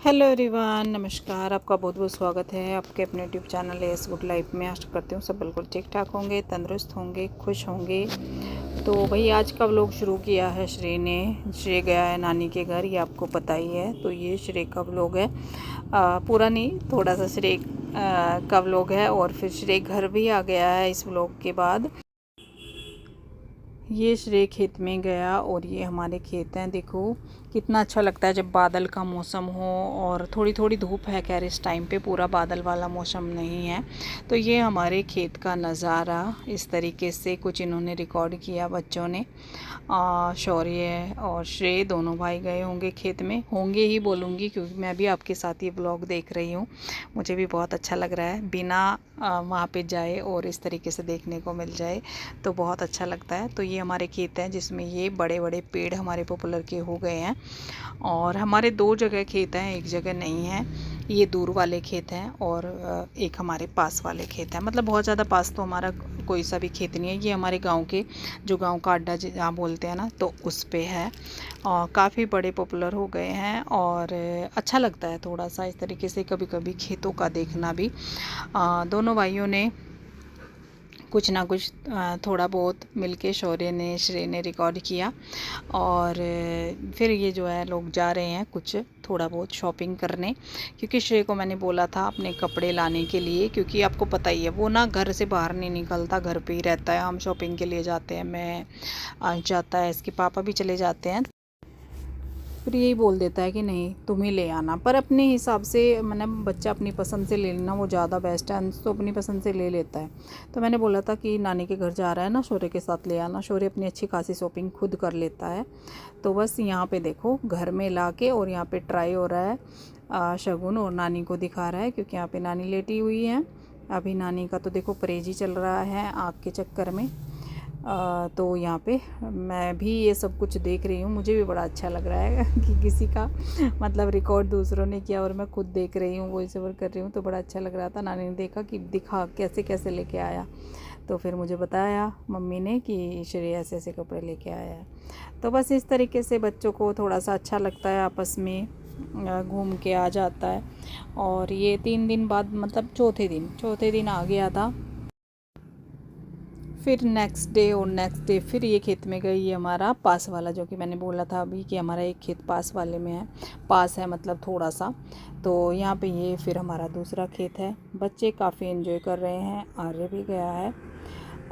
Hello everyone, नमस्कार। आपका बहुत बहुत स्वागत है आपके अपने YouTube channel S good life में। आशा करती हूँ सब बिल्कुल ठीक ठाक होंगे, तंदुरुस्त होंगे, खुश होंगे। तो भाई आज का व्लॉग शुरू किया है श्रेय ने। श्रेय गया है नानी के घर, ये आपको पता ही है। तो ये श्रेय का व्लॉग है, पूरा नहीं, थोड़ा सा श्रेय का व्लॉग है। और फिर श्रेय घर भी आ गया है इस व्लॉग के बाद। ये श्रेय खेत में गया और ये हमारे खेत हैं। देखो कितना अच्छा लगता है जब बादल का मौसम हो और थोड़ी थोड़ी धूप है। खैर इस टाइम पे पूरा बादल वाला मौसम नहीं है। तो ये हमारे खेत का नज़ारा इस तरीके से कुछ इन्होंने रिकॉर्ड किया बच्चों ने। शौर्य और श्रेय दोनों भाई गए होंगे खेत में, होंगे ही बोलूँगी क्योंकि मैं भी आपके साथ ये ब्लॉग देख रही हूँ। मुझे भी बहुत अच्छा लग रहा है, बिना वहाँ पे जाए और इस तरीके से देखने को मिल जाए तो बहुत अच्छा लगता है। तो ये हमारे खेत हैं जिसमें ये बड़े बड़े पेड़ हमारे पॉपुलर के हो गए हैं। और हमारे दो जगह खेत हैं, एक जगह नहीं है। ये दूर वाले खेत हैं और एक हमारे पास वाले खेत हैं। मतलब बहुत ज़्यादा पास तो हमारा कोई सा भी खेत नहीं है। ये हमारे गांव के, जो गांव का अड्डा जहाँ बोलते हैं ना, तो उस पे है। और काफ़ी बड़े पॉपुलर हो गए हैं और अच्छा लगता है थोड़ा सा इस तरीके से कभी कभी खेतों का देखना भी। दोनों भाइयों ने कुछ ना कुछ थोड़ा बहुत मिलके शौर्य ने, श्रेय ने रिकॉर्ड किया। और फिर ये जो है लोग जा रहे हैं कुछ थोड़ा बहुत शॉपिंग करने, क्योंकि श्रेय को मैंने बोला था अपने कपड़े लाने के लिए। क्योंकि आपको पता ही है वो ना घर से बाहर नहीं निकलता, घर पे ही रहता है। हम शॉपिंग के लिए जाते हैं, मैं जाता है, इसके पापा भी चले जाते हैं। फिर यही बोल देता है कि नहीं तुम ही ले आना, पर अपने हिसाब से, मतलब बच्चा अपनी पसंद से ले लेना वो ज़्यादा बेस्ट है। अंश तो अपनी पसंद से ले लेता है। तो मैंने बोला था कि नानी के घर जा रहा है ना, शौर्य के साथ ले आना। शौर्य अपनी अच्छी खासी शॉपिंग खुद कर लेता है। तो बस यहाँ पे देखो घर में ला के, और यहाँ पे ट्राई हो रहा है शगुन, और नानी को दिखा रहा है क्योंकि यहाँ पे नानी लेटी हुई है। अभी नानी का तो देखो परहेज ही चल रहा है आँख के चक्कर में। तो यहाँ पे मैं भी ये सब कुछ देख रही हूँ। मुझे भी बड़ा अच्छा लग रहा है कि किसी का मतलब रिकॉर्ड दूसरों ने किया और मैं खुद देख रही हूँ, वॉइस ओवर कर रही हूँ। तो बड़ा अच्छा लग रहा था। नानी ने देखा कि दिखा कैसे कैसे लेके आया, तो फिर मुझे बताया मम्मी ने कि श्रेय ऐसे ऐसे कपड़े लेके आया है। तो बस इस तरीके से बच्चों को थोड़ा सा अच्छा लगता है, आपस में घूम के आ जाता है। और ये 3 दिन बाद, मतलब चौथे दिन आ गया था। फिर नेक्स्ट डे और नेक्स्ट डे फिर ये खेत में गई। ये हमारा पास वाला, जो कि मैंने बोला था अभी कि हमारा एक खेत पास वाले में है, पास है मतलब थोड़ा सा। तो यहाँ पे ये फिर हमारा दूसरा खेत है। बच्चे काफ़ी एंजॉय कर रहे हैं, आर्य भी गया है।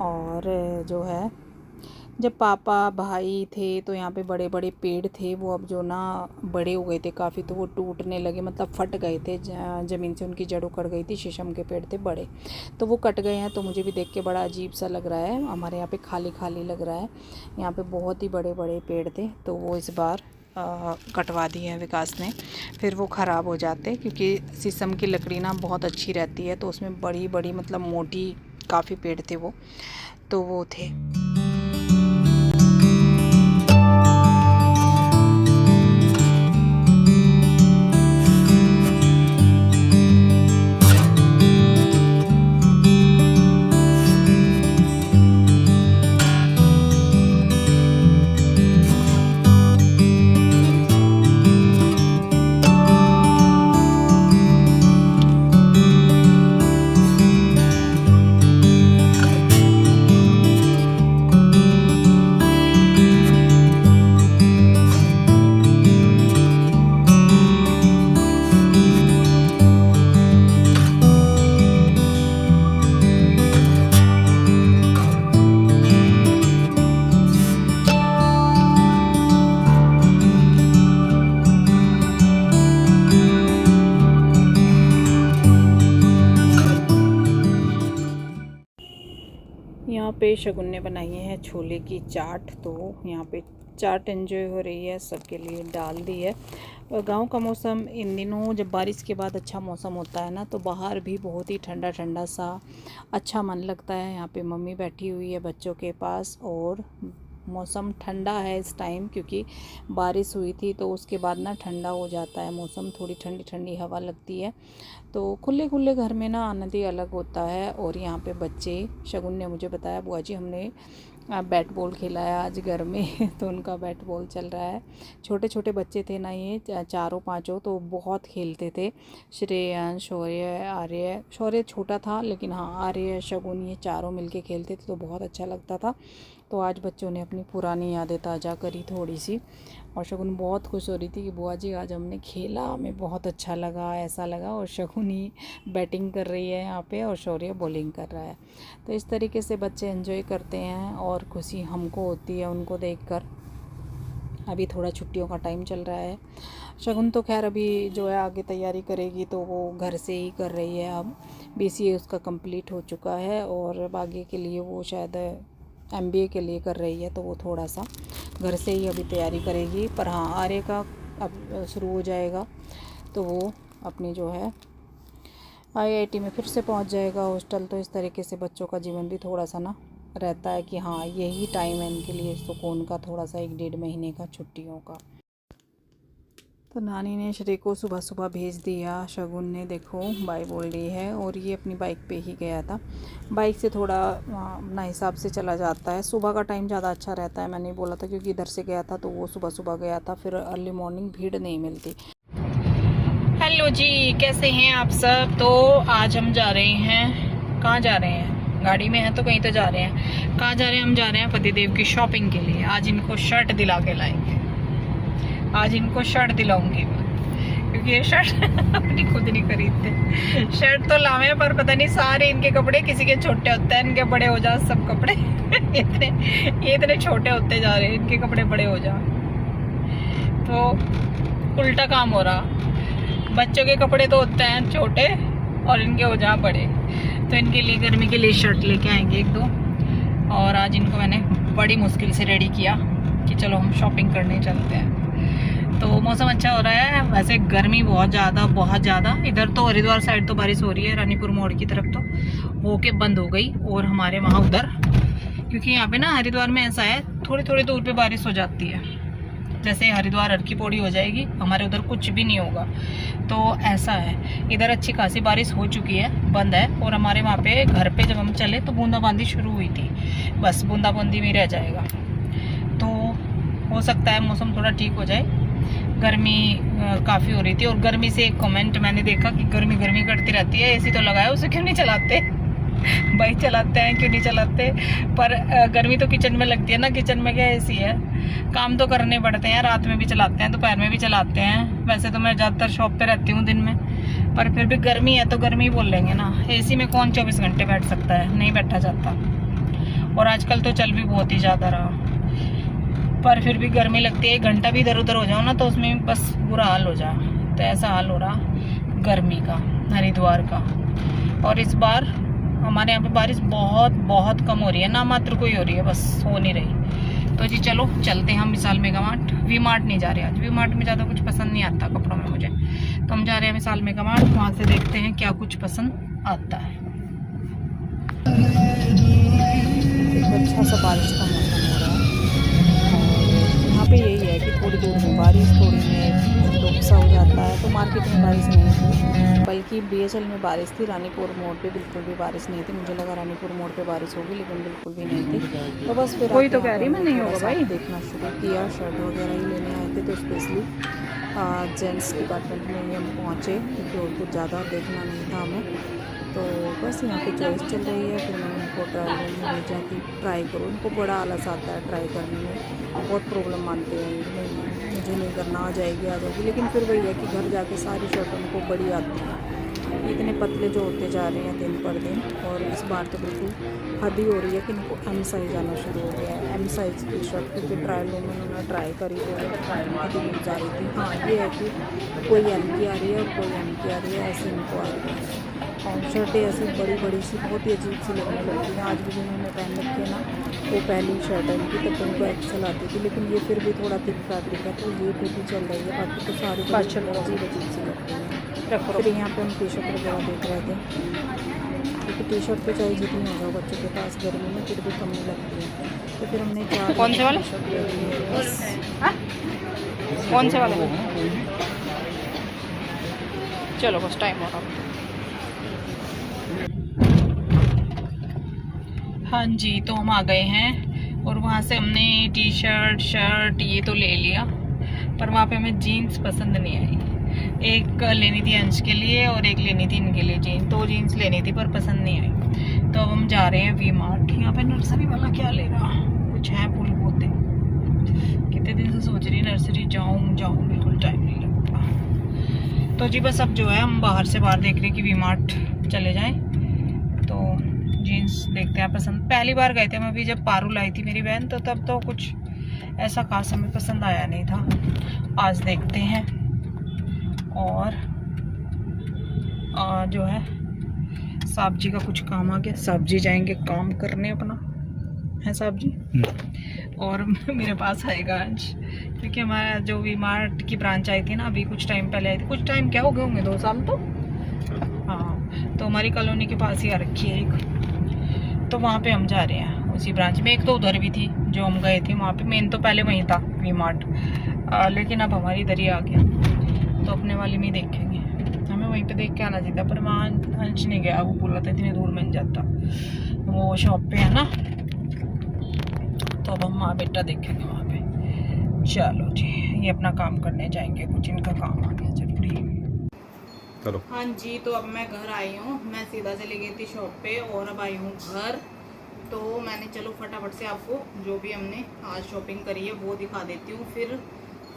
और जो है, जब पापा भाई थे तो यहाँ पे बड़े बड़े पेड़ थे, वो अब जो ना बड़े हो गए थे काफ़ी, तो वो टूटने लगे, मतलब फट गए थे, ज़मीन से उनकी जड़ उखड़ गई थी। शीशम के पेड़ थे बड़े, तो वो कट गए हैं। तो मुझे भी देख के बड़ा अजीब सा लग रहा है। हमारे यहाँ पे खाली खाली लग रहा है। यहाँ पे बहुत ही बड़े बड़े पेड़ थे, तो वो इस बार कटवा दिए हैं विकास ने। फिर वो ख़राब हो जाते, क्योंकि शीशम की लकड़ी ना बहुत अच्छी रहती है, तो उसमें बड़ी बड़ी मतलब मोटी काफ़ी पेड़ थे वो, तो वो थे। यहाँ पे शगुन ने बनाई है छोले की चाट। तो यहाँ पे चाट एंजॉय हो रही है, सबके लिए डाल दी है। और गांव का मौसम इन दिनों, जब बारिश के बाद अच्छा मौसम होता है ना, तो बाहर भी बहुत ही ठंडा ठंडा सा अच्छा मन लगता है। यहाँ पे मम्मी बैठी हुई है बच्चों के पास, और मौसम ठंडा है इस टाइम, क्योंकि बारिश हुई थी तो उसके बाद ना ठंडा हो जाता है मौसम, थोड़ी ठंडी ठंडी हवा लगती है। तो खुले खुले घर में ना आनंद ही अलग होता है। और यहाँ पे बच्चे, शगुन ने मुझे बताया बुआ जी हमने बैट बॉल खेला है आज घर में तो उनका बैट बॉल चल रहा है। छोटे छोटे बच्चे थे ना ये, चारों पांचों, तो बहुत खेलते थे। श्रेयन, शौर्य, आर्य, शौर्य छोटा था लेकिन हाँ आर्य, शगुन, ये चारों मिलके खेलते थे तो बहुत अच्छा लगता था। तो आज बच्चों ने अपनी पुरानी यादें ताज़ा करी थोड़ी सी, और शगुन बहुत खुश हो रही थी कि बुआ जी आज हमने खेला, हमें बहुत अच्छा लगा, ऐसा लगा। और शगुन ही बैटिंग कर रही है यहाँ पे और शौर्य बॉलिंग कर रहा है। तो इस तरीके से बच्चे एंजॉय करते हैं और खुशी हमको होती है उनको देखकर। अभी थोड़ा छुट्टियों का टाइम चल रहा है। शगुन तो खैर अभी जो है आगे तैयारी करेगी तो वो घर से ही कर रही है। अब BCA उसका कंप्लीट हो चुका है और आगे के लिए वो शायद MBA के लिए कर रही है, तो वो थोड़ा सा घर से ही अभी तैयारी करेगी। पर हाँ आर्य का अब शुरू हो जाएगा तो वो अपनी जो है IIT में फिर से पहुंच जाएगा हॉस्टल। तो इस तरीके से बच्चों का जीवन भी थोड़ा सा ना रहता है कि हाँ यही टाइम है इनके लिए सुकून का, थोड़ा सा 1-1.5 महीने का छुट्टियों का। तो नानी ने श्री को सुबह सुबह भेज दिया। शगुन ने देखो बाय बोल दी है और ये अपनी बाइक पे ही गया था। बाइक से थोड़ा अपना हिसाब से चला जाता है। सुबह का टाइम ज़्यादा अच्छा रहता है, मैंने बोला था, क्योंकि इधर से गया था तो वो सुबह सुबह गया था, फिर अर्ली मॉर्निंग भीड़ नहीं मिलती। हेलो जी, कैसे हैं आप सब। तो आज हम जा रहे हैं, कहाँ जा रहे हैं, गाड़ी में हैं तो कहीं तो जा रहे हैं। कहाँ जा रहे हैं, हम जा रहे हैं पतिदेव की शॉपिंग के लिए। आज इनको शर्ट दिला के लाएंगे, आज इनको शर्ट दिलाऊंगी क्योंकि ये शर्ट अपनी खुद नहीं खरीदते। शर्ट तो लावे पर पता नहीं सारे इनके कपड़े, किसी के छोटे होते हैं, इनके बड़े हो जा सब कपड़े इतने छोटे होते जा रहे हैं, इनके कपड़े बड़े हो जा। तो उल्टा काम हो रहा, बच्चों के कपड़े तो होते हैं छोटे और इनके हो जा बड़े। तो इनके लिए गर्मी के लिए शर्ट लेके आएंगे 1-2। और आज इनको मैंने बड़ी मुश्किल से रेडी किया कि चलो हम शॉपिंग करने चलते हैं। तो मौसम अच्छा हो रहा है, वैसे गर्मी बहुत ज़्यादा। इधर तो हरिद्वार साइड तो बारिश हो रही है, रानीपुर मोड़ की तरफ तो होके बंद हो गई, और हमारे वहाँ उधर, क्योंकि यहाँ पे ना हरिद्वार में ऐसा है थोड़ी थोड़ी दूर पे बारिश हो जाती है। जैसे हरिद्वार हर की पौड़ी हो जाएगी, हमारे उधर कुछ भी नहीं होगा। तो ऐसा है, इधर अच्छी खासी बारिश हो चुकी है, बंद है। और हमारे वहाँ पे घर पे जब हम चले तो बूंदाबांदी शुरू हुई थी, बस बूंदाबांदी में रह जाएगा। तो हो सकता है मौसम थोड़ा ठीक हो जाए। गर्मी काफ़ी हो रही थी, और गर्मी से एक कमेंट मैंने देखा कि गर्मी करती रहती है, AC तो लगाया, उसे क्यों नहीं चलाते बाइक चलाते हैं क्यों नहीं चलाते। पर गर्मी तो किचन में लगती है ना, किचन में क्या AC है, काम तो करने पड़ते हैं, रात में भी चलाते हैं, दोपहर में भी चलाते हैं। वैसे तो मैं ज़्यादातर शॉप पे रहती हूँ दिन में, पर फिर भी गर्मी है तो गर्मी बोल लेंगे ना। AC में कौन 24 घंटे बैठ सकता है, नहीं बैठा जाता। और आजकल तो चल भी बहुत ही ज़्यादा रहा, पर फिर भी गर्मी लगती है। 1 घंटा भी इधर उधर हो जाओ ना तो उसमें बस बुरा हाल हो जाए। तो ऐसा हाल हो रहा गर्मी का हरिद्वार का। और इस बार हमारे यहाँ पे बारिश बहुत कम हो रही है, ना मात्र कोई हो रही है, बस हो नहीं रही। तो जी चलो चलते हैं हम विशाल मेगा मार्ट। वी मार्ट नहीं जा रहे आज, वी मार्ट में ज़्यादा कुछ पसंद नहीं आता कपड़ों में मुझे, तो हम जा रहे हैं विशाल मेगा मार्ट। वहाँ से देखते हैं क्या कुछ पसंद आता है। अच्छा सा बारिश का मौसम हो रहा है, यहाँ पे यही है कि थोड़ी दूर में बारिश, थोड़ी में धूप सा हो जाता है। तो मार्केट में बारिश नहीं थी, बल्कि BHL में बारिश थी, रानीपुर मोड़ पे बिल्कुल भी बारिश नहीं थी। मुझे लगा रानीपुर मोड़ पे बारिश होगी, लेकिन बिल्कुल भी नहीं थी। तो बस फिर कोई तो कह रही मैं नहीं होगा भाई, देखना शुरू किया। शर्ट वगैरह ही लेने आए थे, तो स्पेशली जेंट्स डिपार्टमेंट में ही हम पहुँचे, क्योंकि और कुछ ज़्यादा देखना नहीं था हमें। तो बस यहाँ पे चॉइस चल रही है। फिर मैंने उनको ट्रायल रूम में भेजा कि ट्राई करो। उनको बड़ा आलस आता है ट्राई करने में, बहुत प्रॉब्लम मानते हैं, मुझे नहीं करना, आ जाएगी। लेकिन फिर वही है कि घर जाके सारी शर्ट उनको बड़ी आती है। इतने पतले जो होते जा रहे हैं दिन पर दिन, और इस बार तो बिल्कुल हद ही हो रही है कि इनको M साइज़ आना शुरू हो गया है। M साइज़ की शर्ट, क्योंकि ट्रायल रूम में उन्होंने ट्राई करी तो ट्रायल में तो मिल जा रही थी। हाँ ये है कि कोई M की आ रही है और कोई M की आ रही है, ऐसे इनको आ रही है। और शर्टें ऐसी बड़ी सी बहुत ही अजीब सी लगने लगती हैं। आज भी जिन्होंने पहन रखी है ना, वो पहली शर्ट है इनकी, तब उनको एक्सेल आती थी, लेकिन ये फिर भी थोड़ा थिक फैब्रिक है, तो ये फिर भी चल रही है। बाकी तो सारी अजीब सी लगती हैं। फिर यहाँ पे हम टी-शर्ट वगैरह देख रहे थे, क्योंकि टी-शर्ट तो चाहे जितनी होगा बच्चों के पास गर्मी में फिर भी कम नहीं लगती है। तो फिर हमने 4 कौन से वाले शर्ट ले लिए, कौन से वाले, चलो बस टाइम हो रहा। हाँ जी, तो हम आ गए हैं और वहाँ से हमने टी शर्ट शर्ट ये तो ले लिया, पर वहाँ पे हमें जीन्स पसंद नहीं आई। एक लेनी थी अंश के लिए और एक लेनी थी इनके लिए जीन्स, 2 जीन्स लेनी थी पर पसंद नहीं आई। तो अब हम जा रहे हैं वी मार्ट। यहाँ पे नर्सरी वाला क्या ले रहा, कुछ है फूल पौधे। कितने दिन से सोच रही नर्सरी जाऊँ बिल्कुल टाइम नहीं लगता। तो जी बस अब जो है हम बाहर से बाहर देख रहे हैं कि वी मार्ट चले जाएँ। तो जीन्स देखते हैं पसंद। पहली बार गए थे हम अभी जब पारू लाई थी मेरी बहन, तो तब तो कुछ ऐसा खास हमें पसंद आया नहीं था। आज देखते हैं। और जो है साहब जी का कुछ काम आ गया, साहब जी जाएंगे काम करने अपना, है साहब जी। और मेरे पास आएगा अंश, क्योंकि हमारा जो वी मार्ट की ब्रांच आई थी ना अभी कुछ टाइम पहले आई थी। कुछ टाइम क्या हो गए होंगे, 2 साल तो। हाँ, तो हमारी कॉलोनी के पास ही आ रखी है एक, तो वहाँ पे हम जा रहे हैं उसी ब्रांच में। एक तो उधर भी थी जो हम गए थे वहाँ पे, मेन तो पहले वहीं था वी मार्ट, लेकिन अब हमारी इधर ही आ गया, तो अपने वाली में ही देखेंगे। हमें वहीं पे देख के आना चाहिए था, पर वहाँ अंश नहीं गया, वो बोला था इतनी दूर में जाता, वो शॉप पे है ना। तो अब हम माँ बेटा देखेंगे वहाँ पे। चलो जी, ये अपना काम करने जाएंगे, कुछ इनका काम आ गया। चलो हाँ जी, तो अब मैं घर आई हूँ। मैं सीधा चली गई थी शॉप पे और अब आई हूँ घर। तो मैंने चलो फटाफट से आपको जो भी हमने आज शॉपिंग करी है वो दिखा देती हूँ।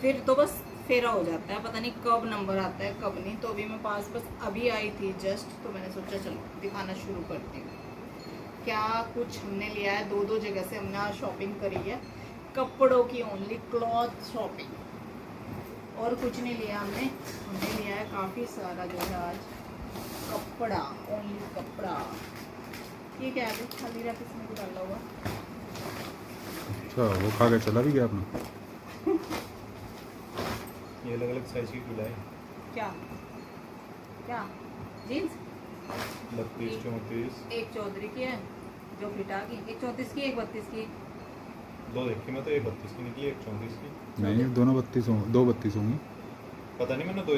फिर तो बस फेरा हो जाता है, पता नहीं कब नंबर आता है कब नहीं। तो अभी मैं पास बस अभी आई थी जस्ट, तो मैंने सोचा चलो दिखाना शुरू करती हूँ क्या कुछ हमने लिया है। 2 जगह से हमने आज शॉपिंग करी है, कपड़ों की ओनली, क्लॉथ शॉपिंग, और कुछ नहीं लिया हमने लिया है काफ़ी सारा जो है आज कपड़ा, ओनली कपड़ा। ये क्या है, खाली रहा किसने को डाला हुआ। अच्छा, वो खा के चला भी गया अपना। ये अलग अलग साइज की खुला है। क्या क्या जीन्स 32 34 एक 34 की है जो फिटा की, एक 34 की, एक 32 की। 2 देखी मैं तो, एक 32 की निकली, एक 34 की। नहीं, दोनों 32 होंगी, 2 32 होंगी। पता नहीं, मैंने दो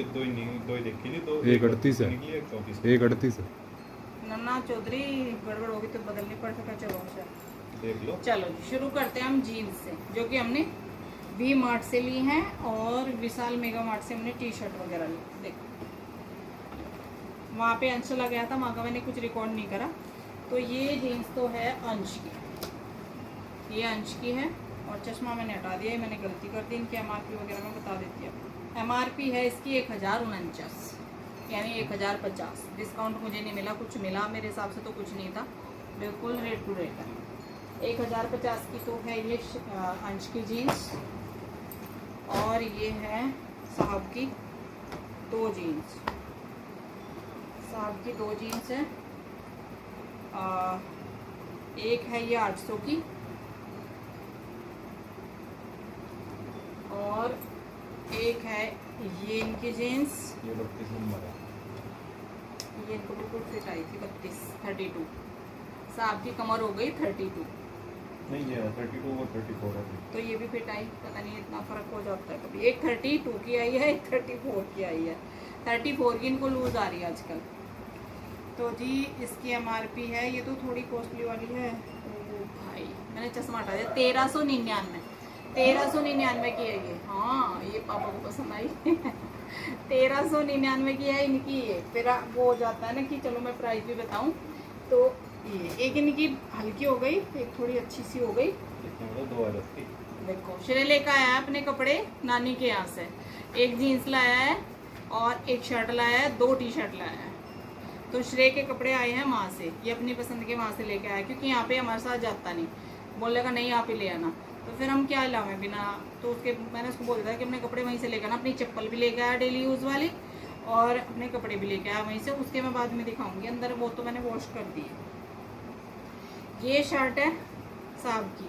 ही देखी थी। तो एक 38 है, निकली, एक 34 एक 38 है। नन्ना चौधरी गड़बड़ होगी तो बदलनी पड़ सका। चलो अच्छा देख लो। चलो जी, शुरू करते हैं हम जीन्स से, जो कि हमने वी मार्ट से ली हैं और विशाल मेगा मार्ट से हमने टी शर्ट वगैरह ली। देखो वहाँ पे अंश चला गया था, वहाँ का मैंने कुछ रिकॉर्ड नहीं करा। तो ये जीन्स तो है अंश की, ये अंश की है। और चश्मा मैंने हटा दिया, मैंने गलती कर दी। इनकी MRP वगैरह मैं बता देती हूँ। MRP है इसकी 1049, यानी 1050। डिस्काउंट मुझे नहीं मिला, कुछ मिला मेरे हिसाब से तो कुछ नहीं था, बिल्कुल रेट टू रेट है। 1050 की तो है ये अंश की जीन्स। और ये है साहब की 2 जीन्स, साहब की 2 जीन्स है। एक है ये 800 की, और एक है ये इनकी जीन्स, ये 32 नंबर है। ये इनको बिल्कुल फिट आई थी 32। साहब की कमर हो गई 32। नहीं, ये 32 और 34 है। तो ये भी फिट आई, पता नहीं इतना फ़र्क हो जाता है कभी। एक 32 की आई है, एक 34 की आई है। 34 की इनको लूज़ आ रही है आजकल। तो जी इसकी MRP है, ये तो थोड़ी कॉस्टली वाली है। ओ भाई, मैंने चश्मा हटा दिया। 1399 की है ये। हाँ, ये पापा को पसंद आई। 1399 की है इनकी ये। फिर वो हो जाता है ना कि चलो मैं प्राइस भी बताऊं। तो ये एक इनकी हल्की हो गई, एक थोड़ी अच्छी सी हो गई। देखो श्रेय लेकर आया है अपने कपड़े नानी के यहाँ से। एक जीन्स लाया है और एक शर्ट लाया है, 2 टी शर्ट लाया है। तो श्रेय के कपड़े आए हैं वहाँ से, ये अपनी पसंद के वहाँ से लेके आया, क्योंकि यहाँ पे हमारे साथ जाता नहीं, बोलेगा नहीं यहाँ पे ले आना। तो फिर हम क्या लाएं बिना, तो उसके मैंने उसको बोल दिया कि अपने कपड़े वहीं से लेकर आना। अपनी चप्पल भी लेके आया डेली यूज़ वाली, और अपने कपड़े भी लेके आया वहीं से। उसके मैं बाद में दिखाऊंगी अंदर, वो तो मैंने वॉश कर दी है। ये शर्ट है साहब की,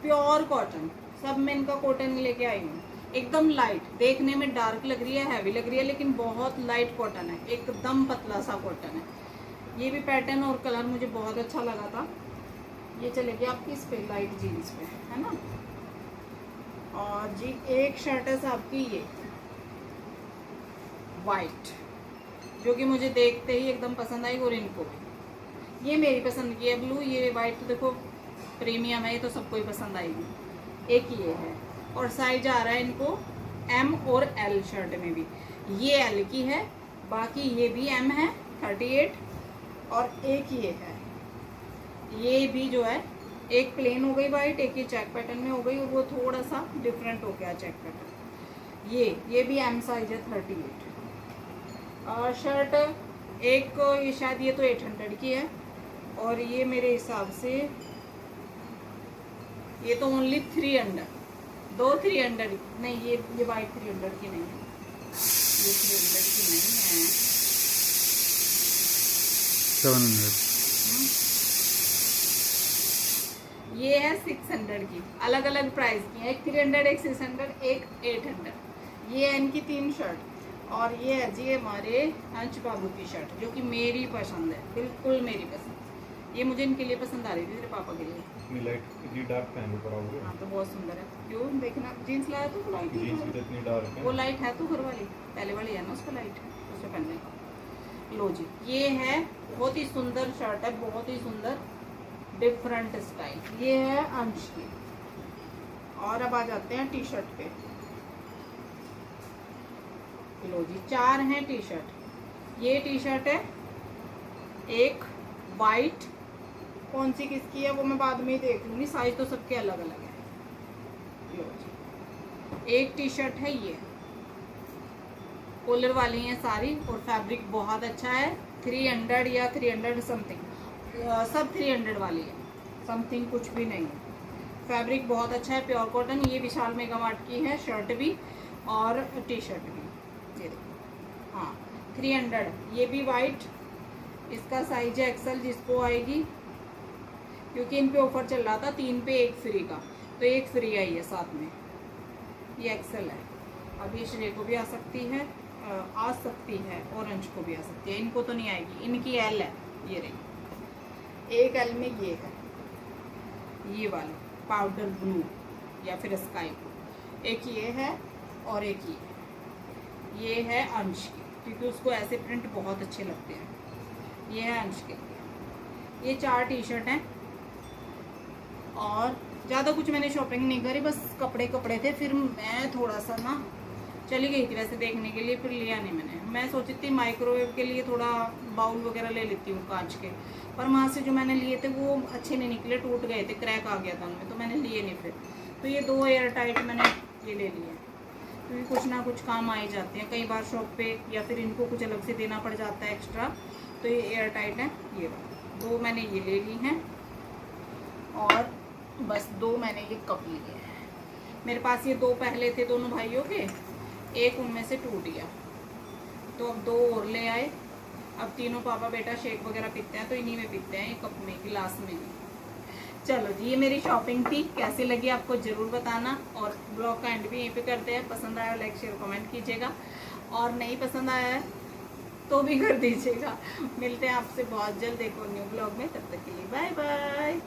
प्योर कॉटन, सब में इनका कॉटन लेके आई हूँ। एकदम लाइट, देखने में डार्क लग रही है, हैवी लग रही है, लेकिन बहुत लाइट कॉटन है, एकदम पतला सा कॉटन है। ये भी पैटर्न और कलर मुझे बहुत अच्छा लगा था। ये चलेगी आपकी इस पे लाइट जीन्स पे, है ना। और जी एक शर्ट है साहब की ये वाइट, जो कि मुझे देखते ही एकदम पसंद आई, और इनको भी ये मेरी पसंद की है ब्लू, ये वाइट तो देखो प्रीमियम है, ये तो सबको ही पसंद आएगी। एक ये है और साइज आ रहा है इनको एम और एल शर्ट में भी। ये एल की है, बाकी ये भी एम है 38 और एक ये है। ये भी जो है एक प्लेन हो गई वाइट, एक ये चेक पैटर्न में हो गई और वो थोड़ा सा डिफरेंट हो गया चेक पैटर्न। ये भी एम साइज है 38। और शर्ट एक ये शायद ये तो 800 की है और ये मेरे हिसाब से ये तो ओनली 300, दो 300 नहीं, ये वाइट 300 की नहीं है, ये 300 की नहीं है, 700। ये है 600 की। अलग अलग प्राइस की है, एक 300, एक 600, एक 800। ये है इनकी 3 शर्ट और ये है जी हमारे अंश बाबू की शर्ट जो कि मेरी पसंद है, बिल्कुल मेरी पसंद। ये मुझे इनके लिए पसंद आ रही थी, तेरे पापा के लिए। इतनी लाइट इतनी डार्क पहन पड़ा होगे। हाँ तो बहुत सुंदर है। क्यों देखना, जीन्स लाया तो लाइट ही जीन्स है। भी तो इतनी डार्क है। वो लाइट है तो घर वाली, पहले वाली है ना उसका लाइट, उससे पहनने। लो जी, ये है बहुत ही सुंदर शर्ट है, बहुत ही सुंदर डिफरेंट स्टाइल। ये है अंश की। और अब आ जाते हैं टी शर्ट पे। लो जी, 4 हैं टी शर्ट। ये टी शर्ट है एक वाइट, कौन सी किसकी है वो मैं बाद में ही देख लूंगी, साइज तो सबके अलग अलग है। लो जी, एक टी शर्ट है ये, कॉलर वाली हैं सारी और फैब्रिक बहुत अच्छा है। 300 या 300 समथिंग, सब 300 वाली है, समथिंग कुछ भी नहीं है। फैब्रिक बहुत अच्छा है, प्योर कॉटन। ये विशाल मेगा मार्ट की है शर्ट भी और टी शर्ट भी। ये देखो, हाँ 300। ये भी वाइट, इसका साइज है एक्सेल जिसको आएगी, क्योंकि इन पे ऑफर चल रहा था 3 पे 1 फ्री का, तो 1 फ्री आई है साथ में। ये एक्सेल है। अब ये श्रेय को भी आ सकती है, ऑरेंज को भी आ सकती है। इनको तो नहीं आएगी, इनकी एल है, ये रही। एक एल में ये है, ये वाला पाउडर ब्लू या फिर स्काई ब्लू। एक ये है और एक ये है अंश की, क्योंकि उसको ऐसे प्रिंट बहुत अच्छे लगते हैं। ये है अंश के लिए। ये 4 टी शर्ट हैं और ज़्यादा कुछ मैंने शॉपिंग नहीं करी, बस कपड़े थे। फिर मैं थोड़ा सा ना चली गई थी वैसे देखने के लिए, फिर लिया नहीं मैंने। मैं सोची थी माइक्रोवेव के लिए थोड़ा बाउल वगैरह ले लेती हूँ कांच के, पर वहाँ से जो मैंने लिए थे वो अच्छे नहीं निकले, टूट गए थे, क्रैक आ गया था उनमें, तो मैंने लिए नहीं फिर। तो ये 2 एयर टाइट मैंने ये ले लिए, क्योंकि कुछ ना कुछ काम आ ही जाते हैं कई बार शॉप पे, या फिर इनको कुछ अलग से देना पड़ जाता है एक्स्ट्रा। तो ये एयर टाइट है। ये 2 मैंने ये ले ली हैं और बस 2 मैंने ये कप लिए हैं। मेरे पास ये 2 पहले थे दोनों भाइयों के, एक उनमें से टूट गया, तो अब 2 और ले आए। अब तीनों पापा बेटा शेक वगैरह पीते हैं तो इन्हीं में पीते हैं, ये कप में, गिलास में नहीं। चलो जी, ये मेरी शॉपिंग थी, कैसी लगी आपको ज़रूर बताना। और ब्लॉग का एंड भी यहीं पे करते हैं। पसंद आया लाइक शेयर कमेंट कीजिएगा, और नहीं पसंद आया है तो भी कर दीजिएगा। मिलते हैं आपसे बहुत जल्द एक और न्यू ब्लॉग में, तब तक के लिए बाय बाय।